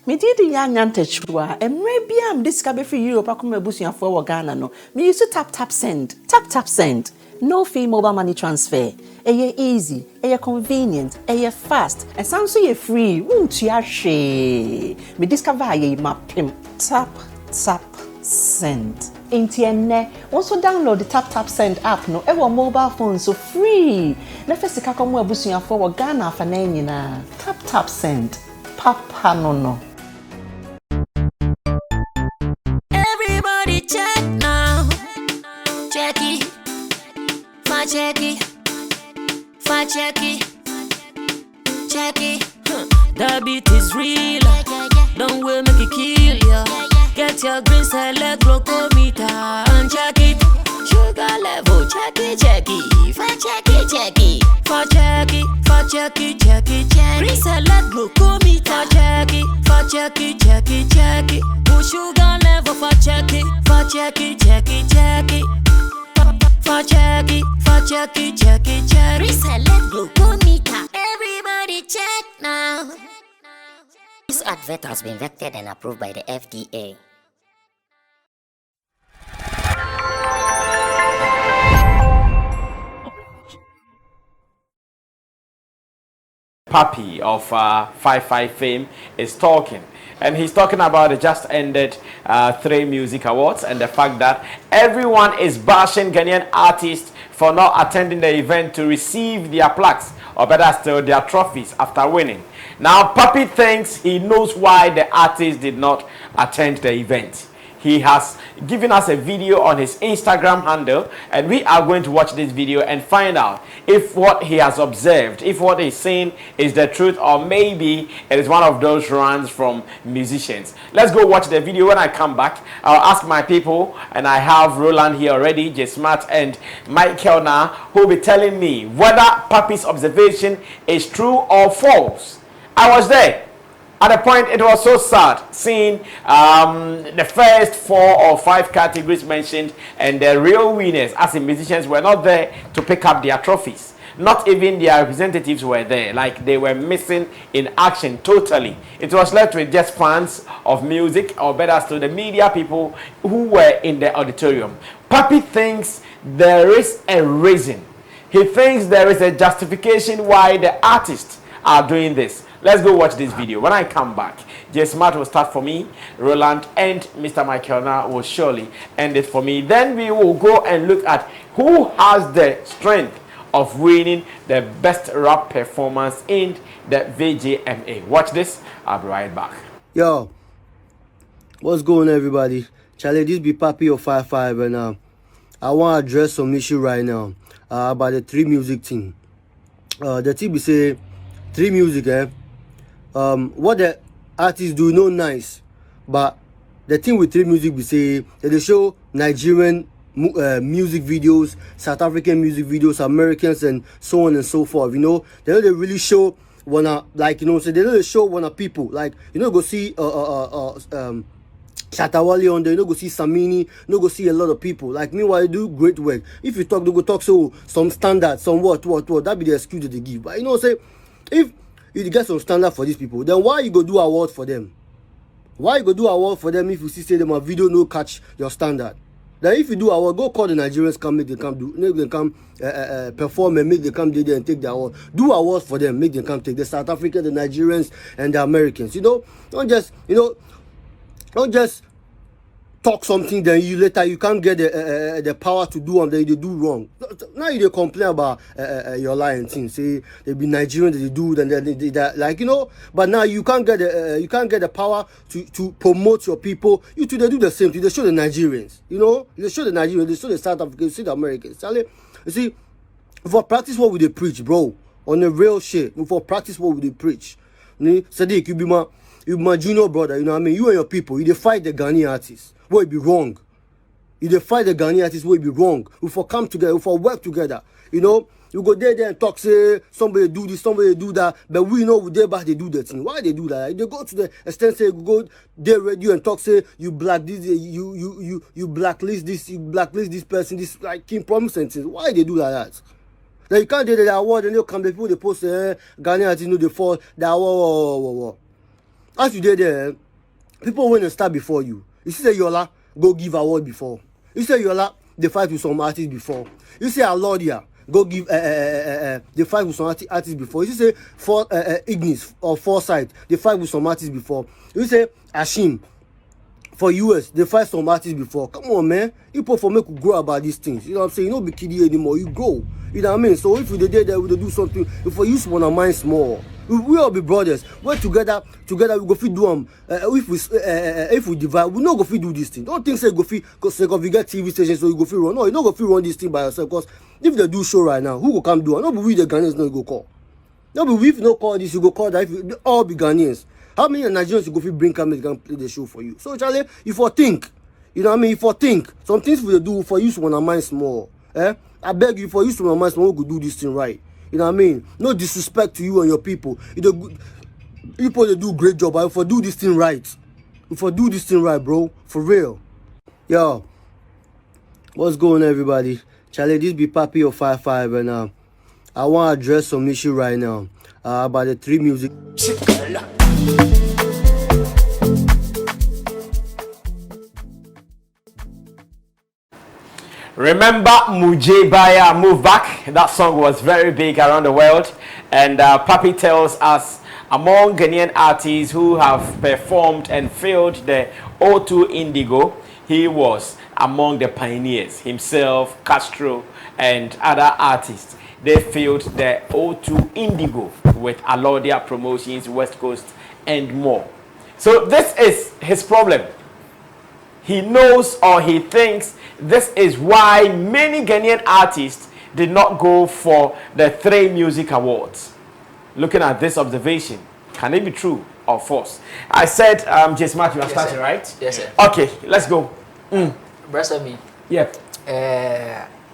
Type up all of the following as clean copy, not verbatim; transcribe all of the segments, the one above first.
Me did Yanyante Chua, and maybe I'm discovered for you, Pakuma Busia for Ghana. No, me used to tap send. Tap send. No fee mobile money transfer. Eye easy, eye convenient, eye fast, and sounds so free. Won't you share? Me discover ye mapim. Tap send. Intienne, also download the tap send app no ever mobile phone so free. Na first ka komo abusuya for Ghana fa na nyina. Tap send. Papa no. Everybody check now. Check it. Check it. The beat is real. Don't wait, make it kill ya. Get your green select glucometer and check it. Sugar level, check it. Green select glucometer, check it. Put sugar level for check it. Reselect glucometer. Everybody check now. This advert has been vetted and approved by the FDA. Papi of 55 fame is talking, and he's talking about the just ended 3Music Awards and the fact that everyone is bashing Ghanaian artists for not attending the event to receive their plaques, or better still their trophies after winning. Now Papi thinks he knows why the artists did not attend the event. He has given us a video on his Instagram handle, and we are going to watch this video and find out if what he has observed, if what he's saying is the truth, or maybe it is one of those runs from musicians. Let's go watch the video. When I come back, I'll ask my people, and I have Roland here already, J Smart and Michael now, who will be telling me whether Papi's observation is true or false. I was there. At the point, it was so sad seeing the first 4 or 5 categories mentioned, and the real winners, as in musicians, were not there to pick up their trophies. Not even their representatives were there. Like, they were missing in action totally. It was left with just fans of music, or better still, the media people who were in the auditorium. Papi thinks there is a reason. He thinks there is a justification why the artists are doing this. Let's go watch this video. When I come back, J Smart will start for me, Roland and Mr. Michael will surely end it for me. Then we will go and look at who has the strength of winning the best rap performance in the VJMA. Watch this. I'll be right back. Yo, what's going on, everybody? Charlie, this be Papi of 55, and I want to address some issue right now about the 3Music thing. The thing be say 3Music, what the artists do no nice, but the thing with 3Music be say that they show Nigerian music videos, South African music videos, Americans, and so on and so forth. You know, they don't really show wanna, like, you know, so they don't show wanna people, like, you know, go see Shatawali on there, you know, go see Sammy, you know, go see a lot of people. Like, meanwhile, they do great work. If you talk, they go talk so some standards, some what, that be the excuse that they give. But you know, say if you get some standard for these people, then why you go do award for them? Why you go do award for them if you see say them a video no catch your standard? Then if you do award, go call the Nigerians, come make them come do, make them come perform and make them come there and take the award. Do awards for them, make them come take the South Africans, the Nigerians, and the Americans. You know, don't just talk something, then you later you can't get the power to do and then you do wrong. Now you complain about your lying thing. Say they be Nigerian, they do, and they like, you know. But now you can't get the power to promote your people. You two, they do the same thing. They show the Nigerians, you know. They show the Nigerians, they show the South Africans, they show the Americans. You see, for practice what we they preach, bro, on the real shit. For practice what we they preach. Sadiq, you be my junior brother. You know what I mean? You and your people, you they fight the Ghanaian artists. Where it be wrong. If they fight the Ghanaian artists, where it be wrong. If we come together, if we work together, you know, you go there and talk, say somebody do this, somebody do that, but we know they back they do that thing. Why they do that? If they go to the extent say go there radio and talk, say you black this, you blacklist this, you blacklist this person, this like King Promise and things. Why they do like that? Then you can't do the award and they'll come the people they post Ghanaian artists know they fall the award. as you did there, people want to start before you. You see, Yola go give award before. You say Yola they fight with some artists before. You say Alodia go give they fight with some artists before. You say for Ignis or Foresight they fight with some artists before. You say Ashim for US they fight some artists before. Come on, man, you perform make you grow about these things. You know what I'm saying? You don't be kiddie anymore. You grow. You know what I mean? So if we did there, we do something. If we use one of mine small. We all be brothers. We're together we go fit do them. If we divide, we no go fit do this thing. Don't think say go fit because we get TV stations so you go fit run. No, you no go fit run this thing by yourself. Because if they do show right now, who go come do it? No, but we the Ghanaians no go call. No, but if no call this, you go call that. If you, all be Ghanaians. How many Nigerians you go fit bring cameras can play the show for you? So Charlie, if you think, you know what I mean. If you think some things we do for you, one of mine small. I beg you for you, one of mine small, we go do this thing right. You know what I mean? No disrespect to you and your people. People they do great job. But if I do this thing right, bro, for real. Yo, what's going on, everybody? Charlie, this be Papi of 55, and I want to address some issue right now about the 3Music. Remember Muje Baya Move Back? That song was very big around the world. And Papi tells us, among Ghanaian artists who have performed and filled the O2 Indigo, he was among the pioneers. Himself, Castro, and other artists. They filled the O2 Indigo with Alodia Promotions, West Coast, and more. So this is his problem. He knows or he thinks this is why many Ghanaian artists did not go for the 3Music Awards. Looking at this observation, can it be true or false? I said, Jace Matthew, I'm starting, right? Yes, sir. Okay, let's go. Brother me. Yep.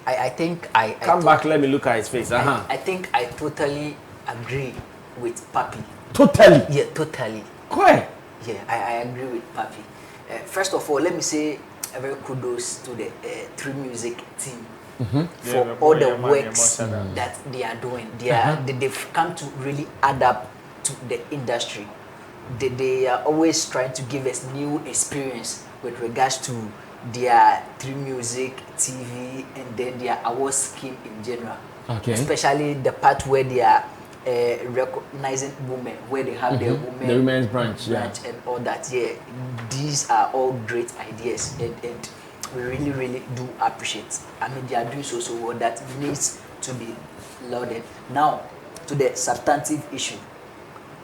I think Come back, let me look at his face. I think I totally agree with Papi. Totally? Yeah, totally. Why? Yeah, I agree with Papi. First of all, let me say a very kudos to the 3Music team for all the works that they are doing. They've come to really add up to the industry. They are always trying to give us new experience with regards to their 3Music TV and then their award scheme in general. Okay. Especially the part where they are recognizing women, where they have their women, the women's branch, and all that. Yeah, these are all great ideas, and we really do appreciate. I mean, they are doing so well that needs to be lauded. Now, to the substantive issue,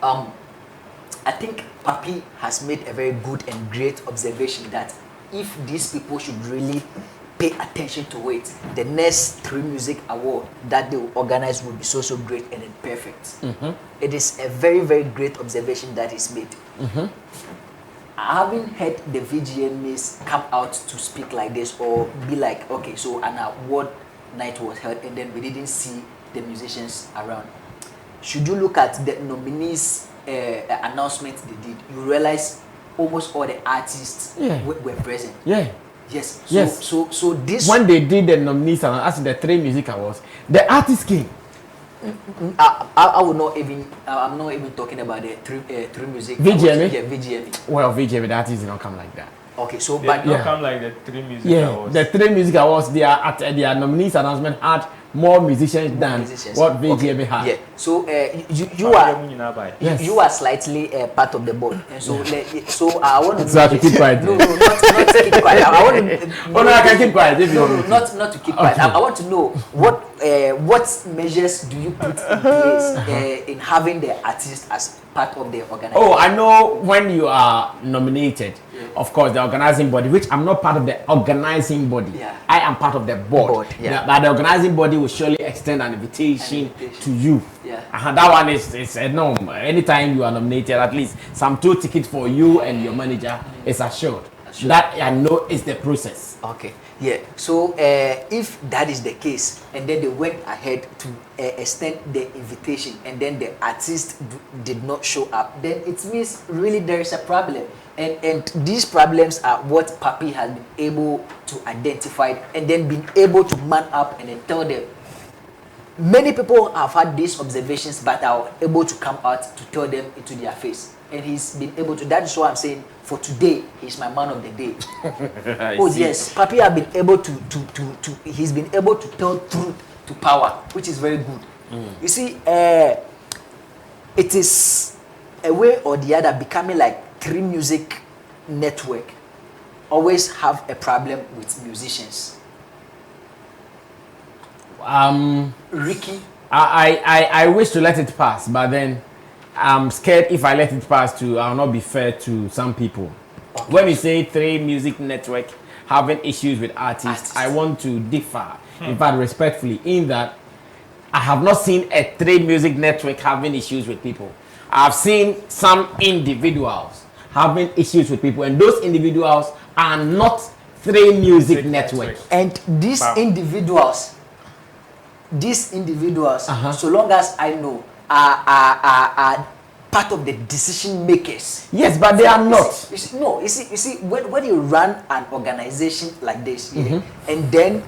I think Papi has made a very good and great observation that if these people should really pay attention to it, the next 3Music Award that they will organize will be so great and then perfect. It is a very great observation that is made. I haven't heard the VGMAs come out to speak like this or be like, okay, so an award night was held and then we didn't see the musicians around. Should you look at the nominees announcement they did, you realize almost all the artists were present. Yes. So this when they did the nominees and as the 3Music Awards, the artists came. I would not even. I'm not even talking about the 3Music. VGMA. Yeah, VGMA. Well, VGMA, the artists did not come like that. Okay, so they but don't come like the 3Music Awards. The 3Music Awards, their nominees announcement had more musicians than what VGMA had. Yeah. So you are slightly part of the board, and so I want to. So to keep quiet. No, not to keep quiet. I want to. Oh no, I can keep quiet. If no, not to keep quiet. I want to know what measures do you put in place in having the artist as part of the organization? Oh, I know when you are nominated. Of course, the organizing body, which I'm not part of the organizing body. I am part of the board. But the organizing body will surely extend an invitation to you. That one is a norm. Anytime you are nominated, at least some 2 tickets for you and your manager is assured. That I know is the process. Okay. Yeah. So if that is the case, and then they went ahead to extend the invitation, and then the artist did not show up, then it means really there is a problem. And these problems are what Papi has been able to identify and then been able to man up and then tell them, many people have had these observations, but are able to come out to tell them into their face. And he's been able to. That is why I'm saying, for today, he's my man of the day. Yes, Papi have been able to he's been able to tell truth to power, which is very good. You see, it is a way or the other becoming like 3Music network always have a problem with musicians. Ricky, I wish to let it pass, but then I'm scared if I let it pass I'll not be fair to some people. Okay. When we say 3Music network having issues with artists, I want to differ. In fact, respectfully, in that I have not seen a 3Music network having issues with people. I've seen some individuals having issues with people, and those individuals are not 3Music network. And these individuals, so long as I know, are part of the decision makers. Yes, but they are not. You see, when you run an organization like this, and then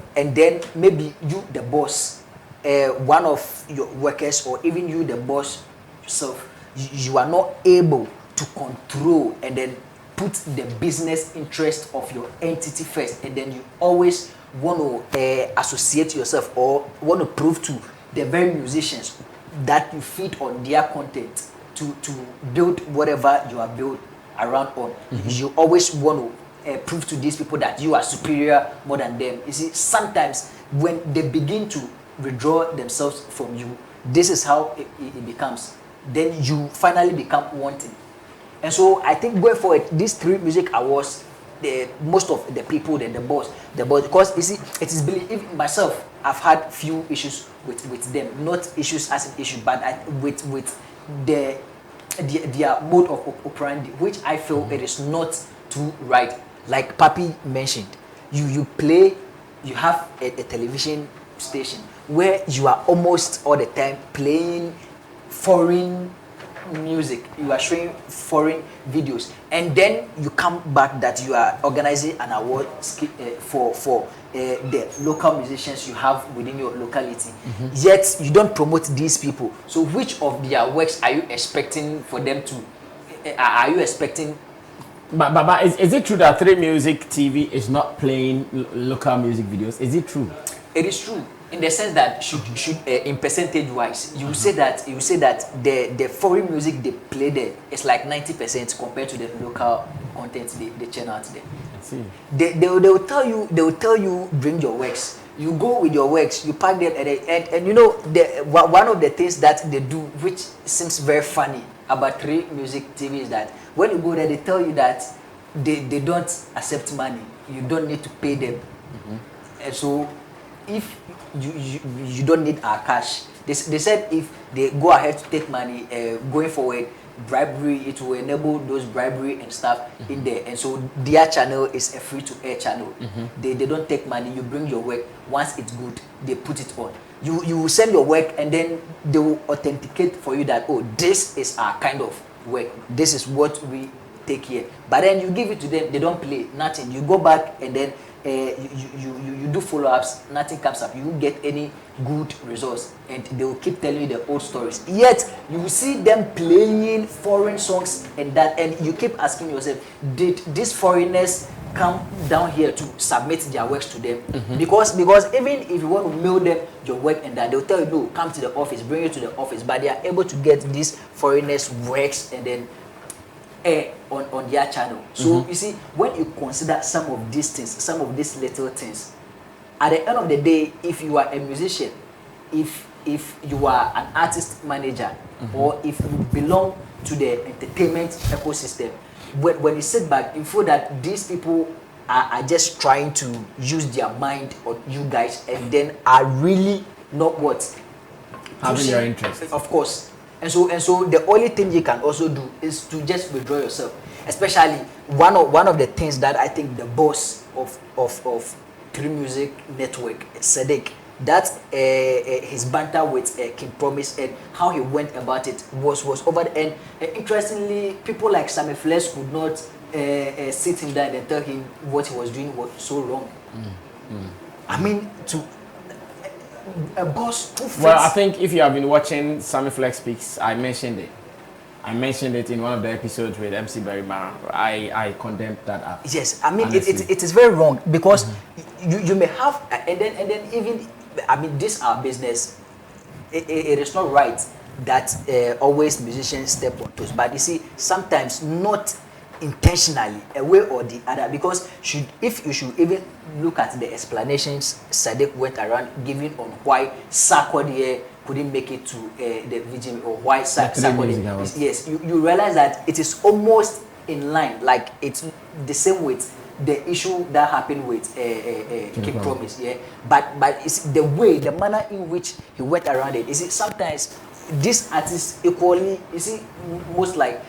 maybe you, the boss, one of your workers, or even you, the boss yourself, you are not able to control and then put the business interest of your entity first, and then you always want to associate yourself or want to prove to the very musicians that you feed on their content to build whatever you are built around on. You always want to prove to these people that you are superior more than them. You see, sometimes when they begin to withdraw themselves from you, this is how it becomes. Then you finally become wanting. And so I think going forward, these 3Music awards, most of the people, the boss, because you see, it is believed, even myself, I've had few issues with them, not issues as an issue, but with their mode of operandi, which I feel it is not too right. Like Papi mentioned, you have a television station where you are almost all the time playing foreign music, you are showing foreign videos, and then you come back that you are organizing an award for the local musicians you have within your locality. Yet you don't promote these people. So which of their works are you expecting for them to? Are you expecting? But is it true that 3Music TV is not playing local music videos? Is it true? It is true. In the sense that should in percentage wise, you say that the foreign music they play there is like 90% compared to the local content they churn out there. I see. They will tell you bring your works. You go with your works, you pack them, and you know one of the things that they do, which seems very funny about 3Music TV, is that when you go there, they tell you that they don't accept money. You don't need to pay them, and so if you don't need our cash. They said if they go ahead to take money, going forward, bribery, it will enable those bribery and stuff in there. And so their channel is a free-to-air channel. They don't take money. You bring your work. Once it's good, they put it on. You will send your work, and then they will authenticate for you that, oh, this is our kind of work. This is what we take here. But then you give it to them, they don't play, nothing. You go back, and then you do follow-ups, nothing comes up. You won't get any good results, and they will keep telling you the old stories. Yet you will see them playing foreign songs and that, and you keep asking yourself, did these foreigners come down here to submit their works to them? Because even if you want to mail them your work and that, they'll tell you, no, come to the office, bring it to the office. But they are able to get these foreigners' works and then on their channel. So you see, when you consider some of these things, some of these little things, at the end of the day, if you are a musician, if you are an artist manager, or if you belong to the entertainment ecosystem, when you sit back, you feel that these people are just trying to use their mind on you guys, and then are really not what having your interest, of course. And so the only thing you can also do is to just withdraw yourself. Especially one of the things that I think the boss of 3Music Network, Sadiq, that his banter with King Promise and how he went about it was over the end. Interestingly, people like Sammy Flex could not sit him down and tell him what he was doing was so wrong. I mean, a boss who fits. Well, I think if you have been watching Sammy Flex Speaks, I mentioned it. I mentioned it in one of the episodes with MC Berrymara. I condemned that app. Yes, I mean honestly. it is very wrong because you may have and then even I mean this our business. It is not right that always musicians step on toes, but you see sometimes not intentionally a way or the other, because if you should even look at the explanations Sadiq went around giving on why Sarkodie couldn't make it to the VGM or why Sarkodie, yes, you realize that it is almost in line, like it's the same with the issue that happened with King Promise, yeah, but it's the way, the manner in which he went around it. You see, sometimes these artists equally, you see, most like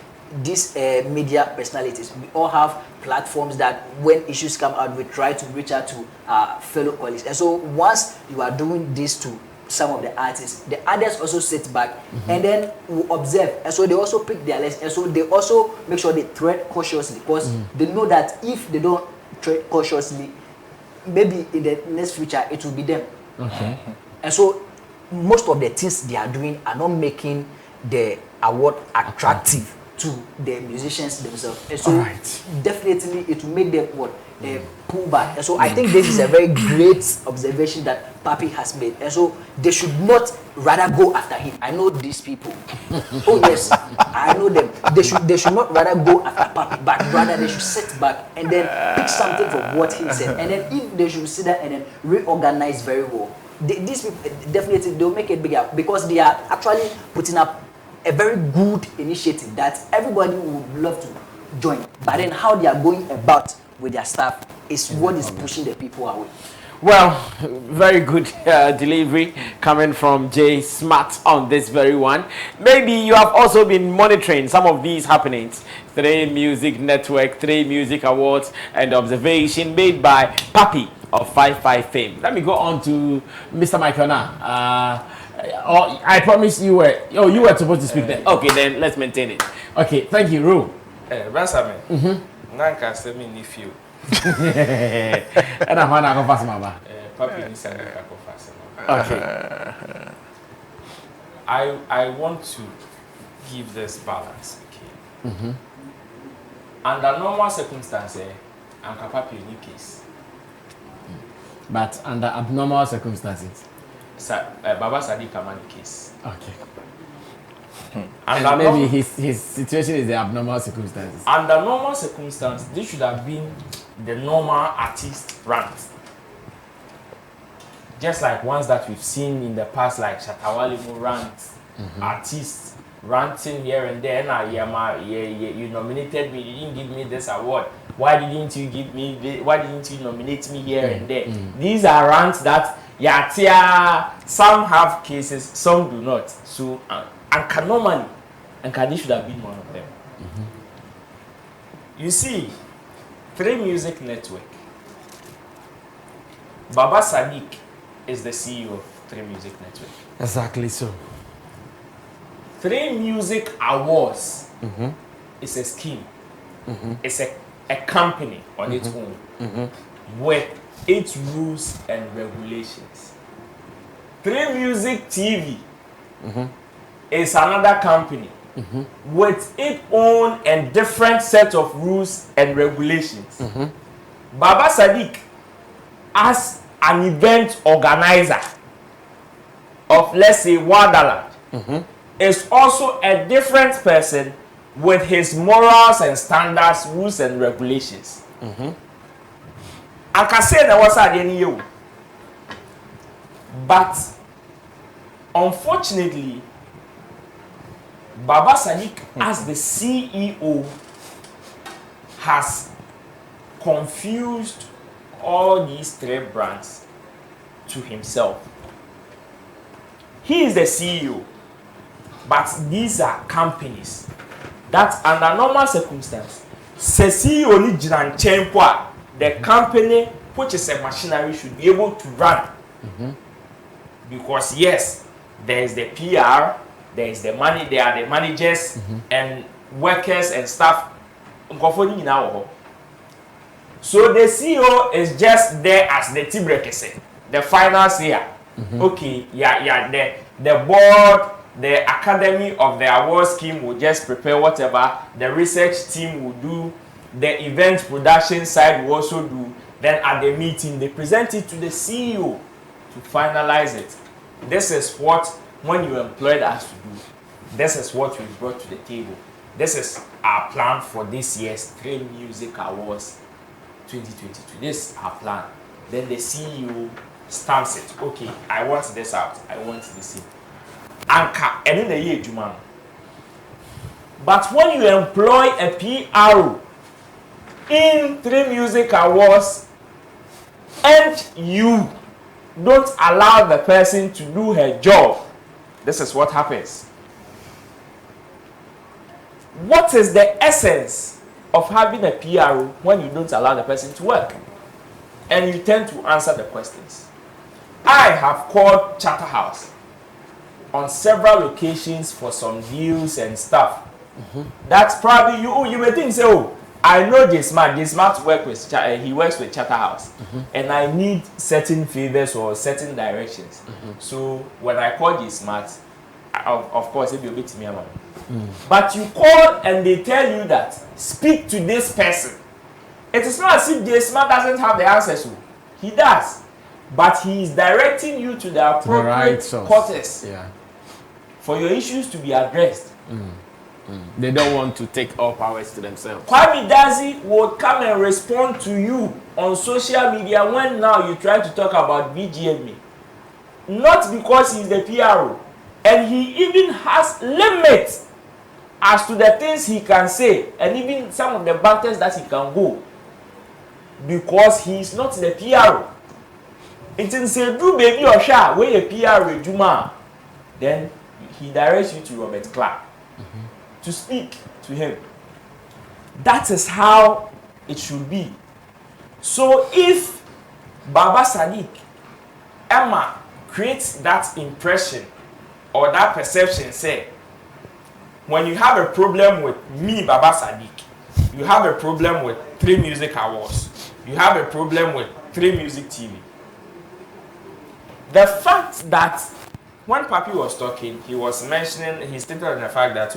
these media personalities, we all have platforms that when issues come out, we try to reach out to our fellow colleagues. And so once you are doing this to some of the artists, the others also sit back and then will observe. And so they also pick their lessons. And so they also make sure they tread cautiously, because they know that if they don't tread cautiously, maybe in the next future, it will be them. Okay. And so most of the things they are doing are not making the award attractive to the musicians themselves. And so definitely it will make them pull back. And so I think this is a very great observation that Papi has made. And so they should not rather go after him. I know these people. Oh yes, I know them. They should not rather go after Papi, but rather they should sit back and then pick something from what he said. And then if they should sit down and then reorganize very well, these people definitely they'll make it bigger, because they are actually putting up a very good initiative that everybody would love to join. But then how they are going about with their staff is what is pushing the people away. Well, very good delivery coming from Jay Smart on this very one. Maybe you have also been monitoring some of these happenings. 3Music Network, 3Music Awards, and observation made by Papi of 55 fame. Let me go on to Mr. Michael now. I promise you were supposed to speak then. Okay, then let's maintain it. Okay, thank you, Ru. Ransame. Nanka se me ni few. And I'm going to go fast, Mama. Papi ni sani kako fast. Okay. I want to give this balance. Okay. Under normal circumstances, Anka Papi ni case. But under abnormal circumstances. Baba Sadiq Kamani case. Okay. And maybe his situation is the abnormal circumstances. Under normal circumstances, this should have been the normal artist rant. Just like ones that we've seen in the past, like Shatawali rant, artists ranting here and there. Now, you nominated me, you didn't give me this award. Why didn't you give me this? Why didn't you nominate me here and there? These are rants that some have cases, some do not. So, and normally, and this should have been one of them. You see, 3Music Network. Baba Sadiq is the CEO of 3Music Network. Exactly so. 3Music Awards is a scheme. It's a company on its own with its rules and regulations. 3Music TV is another company with its own and different set of rules and regulations. Baba Sadiq, as an event organizer of, let's say, Wonderland, is also a different person with his morals and standards, rules and regulations. I can say there was any you, but unfortunately, Baba Sadiq, as the CEO, has confused all these three brands to himself. He is the CEO, but these are companies that, under normal circumstances, CEO ni Jinan, the company, which is a machinery, should be able to run. Because yes, there is the PR, there is the money, there are the managers and workers and staff. So the CEO is just there as the Tibrekese, the final seer. Okay, the board, the academy of the award scheme will just prepare whatever. The research team will do. The event production side will also do. Then at the meeting, they present it to the CEO to finalize it. This is what, when you employed us to do, this is what we brought to the table. This is our plan for this year's 3Music Awards 2022. This is our plan. Then the CEO stamps it. Okay, I want this out. I want this in. Anka, and in the year, Juman. But when you employ a PRO in 3Music Awards and you don't allow the person to do her job, this is what happens. What is the essence of having a PRO when you don't allow the person to work? And you tend to answer the questions. I have called Charterhouse on several occasions for some deals and stuff. That's probably you may think, say, oh, I know J Smart work with he works with Charterhouse, and I need certain favors or certain directions. So when I call J Smart, of course it will be to me about. But you call and they tell you that speak to this person. It is not as if J Smart doesn't have the answers. He does, but he is directing you to the appropriate quarters for your issues to be addressed. They don't want to take all powers to themselves. Kwame Dazi will come and respond to you on social media when now you try to talk about BGME. Not because he's the PRO. And he even has limits as to the things he can say and even some of the battles that he can go. Because he is not the PRO. It is say do baby or sha when a PRO Juma, then he directs you to Robert Clark to speak to him. That is how it should be. So if Baba Sadiq, Emma creates that impression or that perception, say, when you have a problem with me, Baba Sadiq, you have a problem with 3Music Awards, you have a problem with 3Music TV. The fact that when Papi was talking, he was mentioning, he stated on the fact that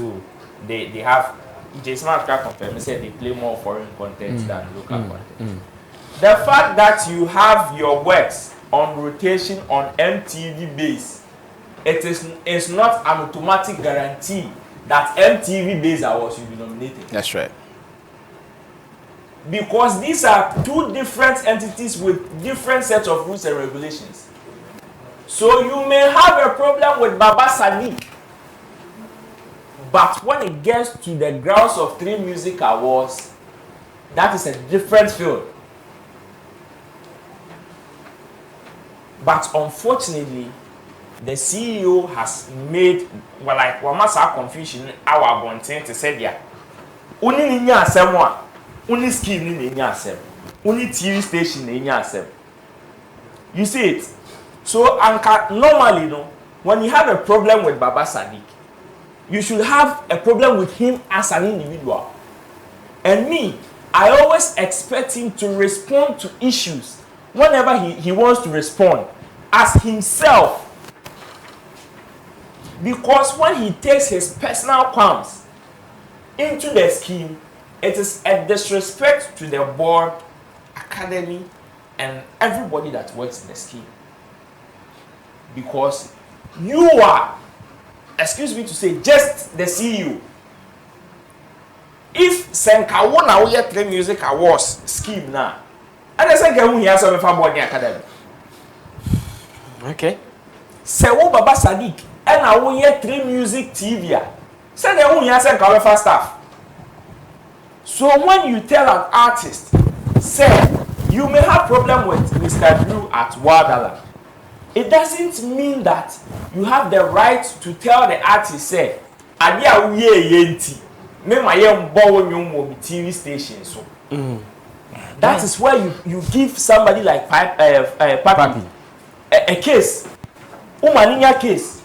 they have, J Smart confirmed, said they play more foreign content than local content. The fact that you have your works on rotation on MTV base, it's not an automatic guarantee that MTV base awards will be nominated. That's right. Because these are two different entities with different sets of rules and regulations. So you may have a problem with Baba Sadiq, but when it gets to the grounds of 3Music Awards, that is a different field. But unfortunately, the CEO has made, well, like, one must have confusion, our content to say, yeah, only in your assembly, only scheme in your assembly, only TV station in your assembly. You see it? So, normally, when you have a problem with Baba Sadiq, you should have a problem with him as an individual. And me, I always expect him to respond to issues whenever he wants to respond as himself. Because when he takes his personal qualms into the scheme, it is a disrespect to the board, academy, and everybody that works in the scheme. Because you are, excuse me to say, just the CEO. If Senka won our 3Music Awards scheme now, and I say who he has some board in academy. Okay. Say wo Baba Sadiq and I won 3Music TV. Say the who he has some cover staff. So when you tell an artist, say you may have problem with Mr. Drew at Wadaland, it doesn't mean that you have the right to tell the artist, say, Adia uye yenti, me my young boy TV station. So that is where you give somebody like Papi a case, umaninya case.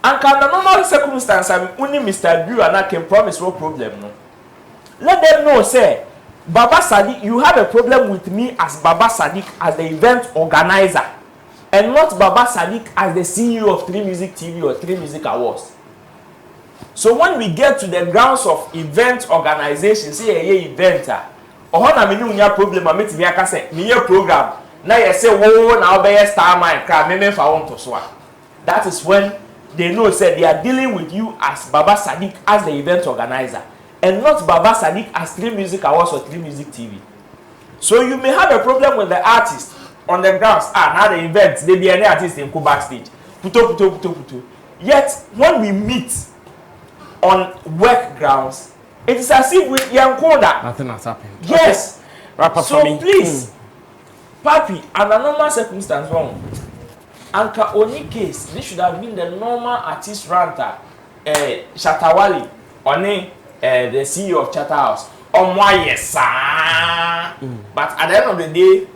And can the normal circumstance, only Mr. Drew and I can promise no problem. No. Let them know, say, Baba Sadiq, you have a problem with me as Baba Sadiq, as the event organizer. and not Baba Sadiq as the CEO of 3Music TV or 3Music Awards. So when we get to the grounds of event organization, say a eventer, or na me no problem, I meet me aka say me program. Now you say wo na obey star man crowd me fa want to so. That is when they know say they are dealing with you as Baba Sadiq as the event organizer, and not Baba Sadiq as 3Music Awards or 3Music TV. So you may have a problem with the artist on the grounds. Now the event, they be any artist in go backstage. Puto. Yet when we meet on work grounds, it is as if we Yankoda. Nothing has happened. Yes. Okay. Wrap up So for me. please, Papi, under normal circumstance wrong. Anka only case, this should have been the normal artist ranter, Shatawali, Oni, the CEO of Chatterhouse. Oh my yes, but at the end of the day,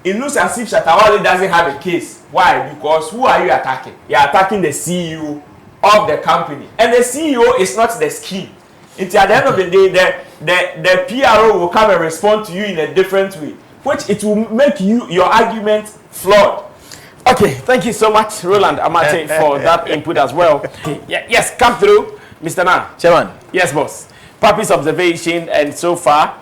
it looks as if Shatawali doesn't have a case. Why? Because who are you attacking? You're attacking the CEO of the company, and the CEO is not the scheme. It's at the end of the day, the PRO will come and respond to you in a different way, which it will make your argument flawed. Okay, thank you so much, Roland Amate, for that input as well. Yes, come through, Mr. Nan. Chairman. Yes, boss. Papi's observation, and so far,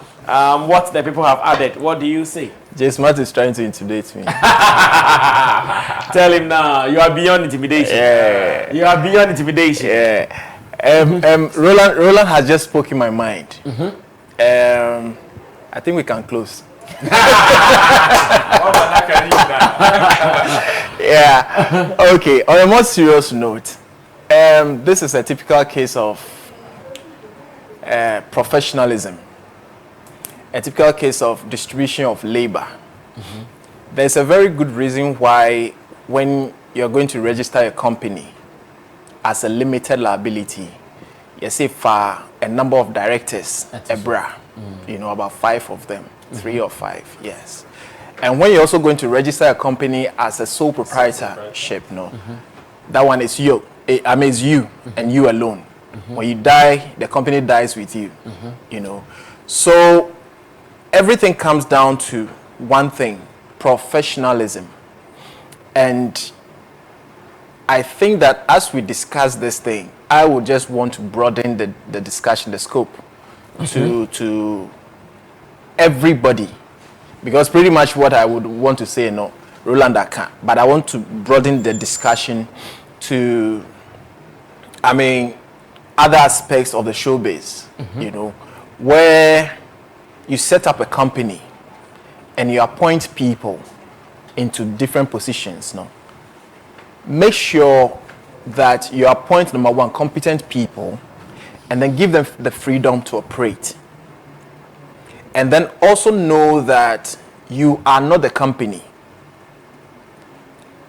what the people have added. What do you say? J Smart is trying to intimidate me. Tell him now, you are beyond intimidation. Yeah. You are beyond intimidation. Yeah. Roland has just spoken my mind. I think we can close. Yeah. Okay. On a more serious note, this is a typical case of professionalism. A typical case of distribution of labor. There's a very good reason why when you're going to register a company as a limited liability, you say for a number of directors, about 5 of them, 3 or 5, yes. And when you're also going to register a company as a sole proprietorship, that one is you. It's you and you alone. When you die, the company dies with you. So everything comes down to one thing: professionalism. And I think that as we discuss this thing, I would just want to broaden the discussion, the scope, to everybody. Because pretty much what I would want to say, Roland, I can't. But I want to broaden the discussion to, other aspects of the showbiz, where you set up a company and you appoint people into different positions. Make sure that you appoint, number one, competent people, and then give them the freedom to operate. And then also know that you are not the company.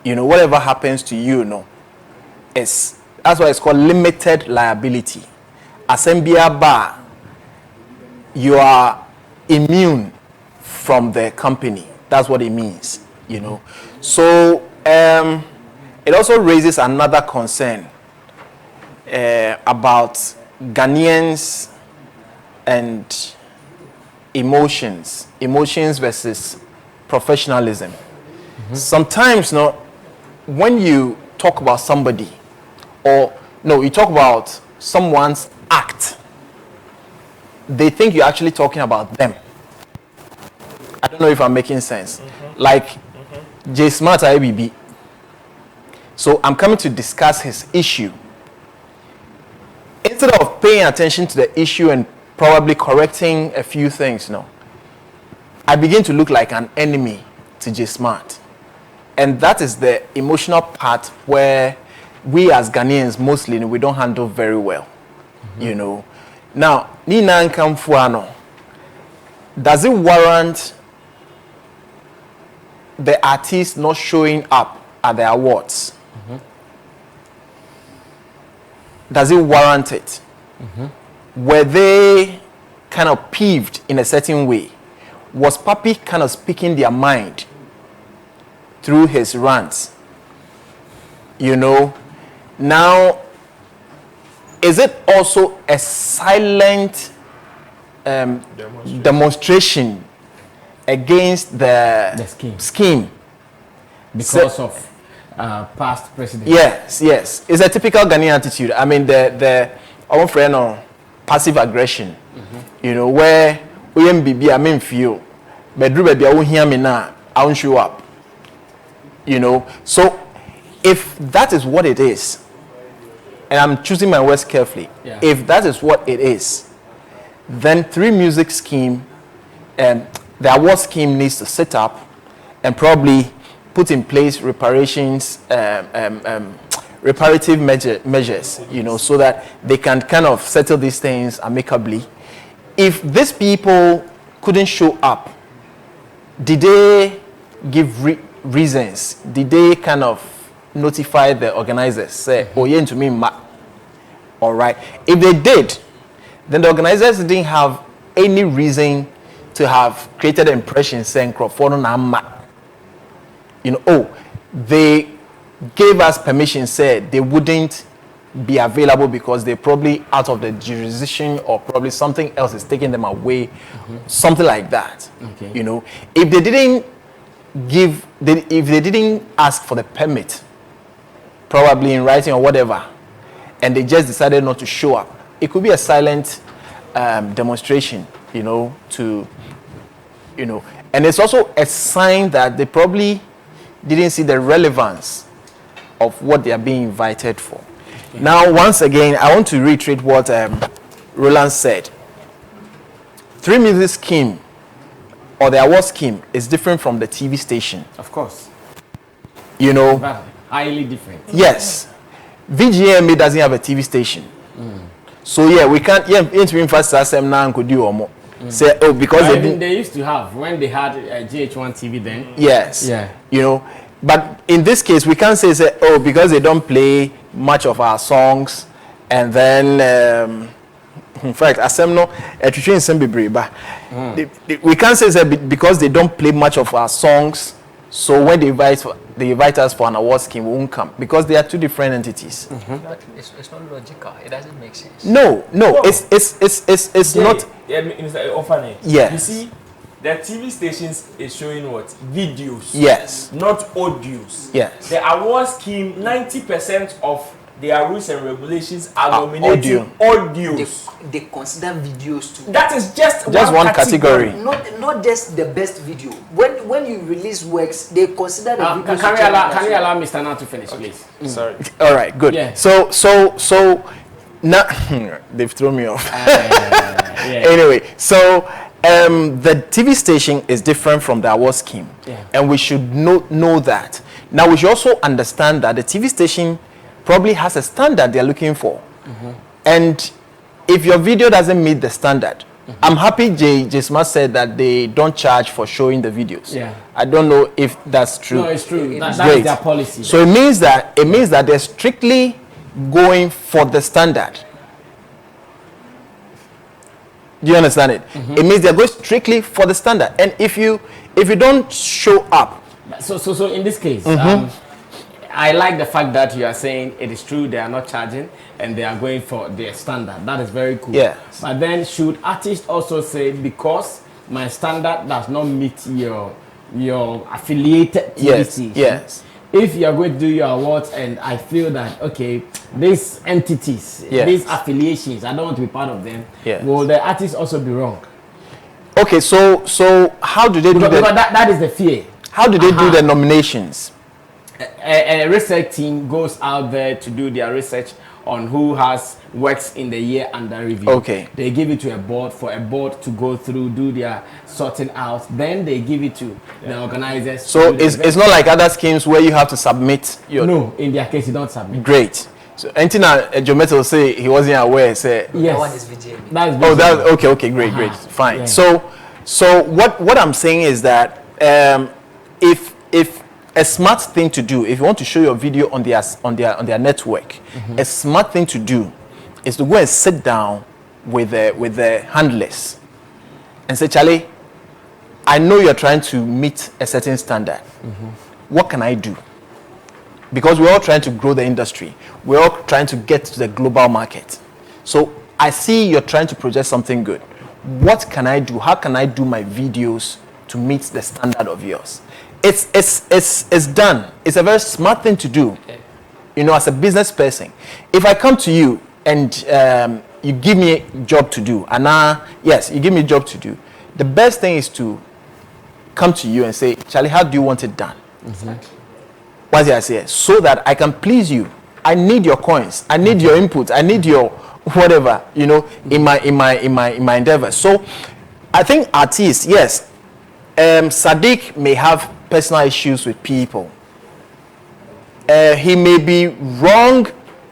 Whatever happens to you, that's why it's called limited liability. As MBA bar, you are immune from the company. That's what it means, So it also raises another concern about Ghanaians and emotions versus professionalism. Sometimes, when you talk about somebody, you talk about someone's act, they think you're actually talking about them. I don't know if I'm making sense. Like J Smart IBB. So I'm coming to discuss his issue. Instead of paying attention to the issue and probably correcting a few things, I begin to look like an enemy to J Smart. And that is the emotional part where we as Ghanaians mostly, we don't handle very well. Now, Nina Nkamfuano, does it warrant the artist not showing up at the awards? Does it warrant it? Were they kind of peeved in a certain way? Was Papi kind of speaking their mind through his rants? Now, is it also a silent demonstration against the scheme? because of past presidents. Yes. It's a typical Ghanaian attitude. I mean, the our friend on passive aggression, you know, where OMBB, I mean, feel, but baby, I won't hear me now, I won't show up. You know, so if that is what it is, and I'm choosing my words carefully, if that is what it is, then 3Music scheme and the award scheme needs to set up and probably put in place reparations, reparative measures, you know, so that they can kind of settle these things amicably. If these people couldn't show up, did they give reasons? Did they kind of notify the organizers? Say, oh, yeah, to me, all right. If they did, then the organizers didn't have any reason to have created an impression saying, you know, oh, they gave us permission, said they wouldn't be available because they're probably out of the jurisdiction or probably something else is taking them away, something like that. Okay. You know, if they didn't if they didn't ask for the permit, probably in writing or whatever, and they just decided not to show up, it could be a silent demonstration, you know, and it's also a sign that they probably didn't see the relevance of what they are being invited for. Now, once again, I want to reiterate what Roland said. 3Music scheme or the award scheme is different from the TV station. Of course. You know, But highly different. yes, VGMA doesn't have a TV station. So yeah, we can't could do or more. Say, oh, because They used to have when they had GH1 TV then. yes, Yeah. you know, but in this case we can't say oh, because they don't play much of our songs, and then in fact asemno we can't say because they don't play much of our songs, so when they invite us for an award scheme, we won't come, because they are two different entities. But it's not logical. It doesn't make sense. No, it's not. Yeah, Mr. Ofane. Yes. You see, the TV stations is showing what? Videos. Yes. Not audios. Yes. The award scheme, 90% of their rules and regulations are nominating audio. audios. They consider videos too. That is just one category. Not just the best video. When you release works, they consider the videos. Can you allow Mr. Now to finish, please? Sorry. All right, good. Yeah. So now they've thrown me off. Anyway, so the TV station is different from the award scheme, and we should know that. Now we should also understand that the TV station probably has a standard they're looking for, and if your video doesn't meet the standard, I'm happy J Smart said that they don't charge for showing the videos. Yeah. I don't know if that's true. No, it's true. That Great. is their policy. So it means that they're strictly going for the standard. Do you understand it? It means they're going strictly for the standard. And if you don't show up, So in this case, I like the fact that you are saying it is true they are not charging and they are going for their standard. That is very cool. Yes. But then should artists also say, because my standard does not meet your affiliated TV station, yes. if you are going to do your awards and I feel that, okay, these entities, these affiliations, I don't want to be part of them, will the artists also be wrong? Okay, so how do they do because that is the fear. How do they do the nominations? A research team goes out there to do their research on who has works in the year under review. Okay. They give it to a board for a board to go through, do their sorting out. Then they give it to the organizers. So it's not like other schemes where you have to submit your... No, in their case, you don't submit. Great. So Antina Jometo will say he wasn't aware. Say yes. That one is VJ. That is oh, that okay, great, fine. Yeah. So what I'm saying is that if a smart thing to do, if you want to show your video on their network, a smart thing to do is to go and sit down with the handlers and say, Charlie, I know you're trying to meet a certain standard. What can I do? Because we're all trying to grow the industry. We're all trying to get to the global market. So I see you're trying to project something good. What can I do? How can I do my videos to meet the standard of yours. It's done. It's a very smart thing to do. Okay. You know, as a business person, if I come to you and you give me a job to do, and yes, you give me a job to do, the best thing is to come to you and say, Charlie, how do you want it done? Exactly. What did I say? So that I can please you. I need your coins. I need your input. I need your whatever, you know, in my endeavor. So I think artists, yes, Sadiq may have personal issues with people. He may be wrong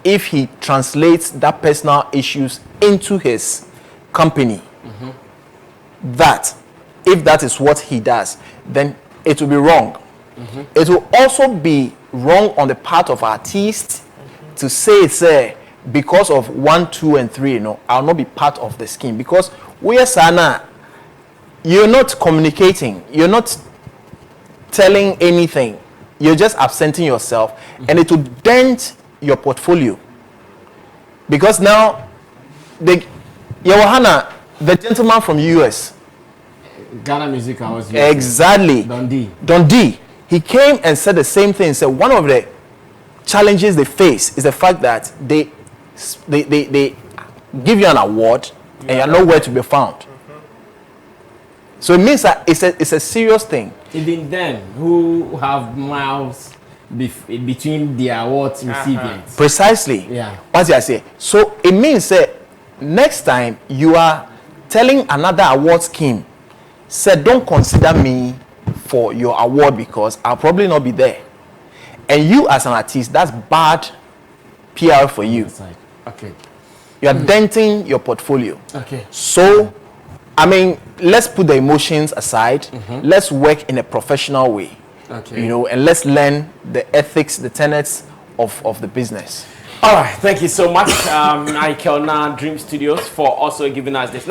if he translates that personal issues into his company. That, if that is what he does, then it will be wrong. It will also be wrong on the part of artists to say it's because of 1, 2, and 3. You know, I'll not be part of the scheme because we are sana. You're not communicating. You're not telling anything. You're just absenting yourself, and it will dent your portfolio. Because now, Yawohana, the gentleman from US, Ghana Music Awards. exactly, Dundee, he came and said the same thing. So one of the challenges they face is the fact that they give you an award and you're nowhere to be found. So it means that it's a serious thing. Even then, who have miles between the awards recipients. Precisely. Yeah. What I say. So it means that next time you are telling another award scheme, say don't consider me for your award because I'll probably not be there. And you as an artist, that's bad PR for you. Okay. You are denting your portfolio. Okay. So, I mean, let's put the emotions aside. Let's work in a professional way. Okay. You know, and let's learn the ethics, the tenets of the business. All right, thank you so much, Ikelna Dream Studios, for also giving us this.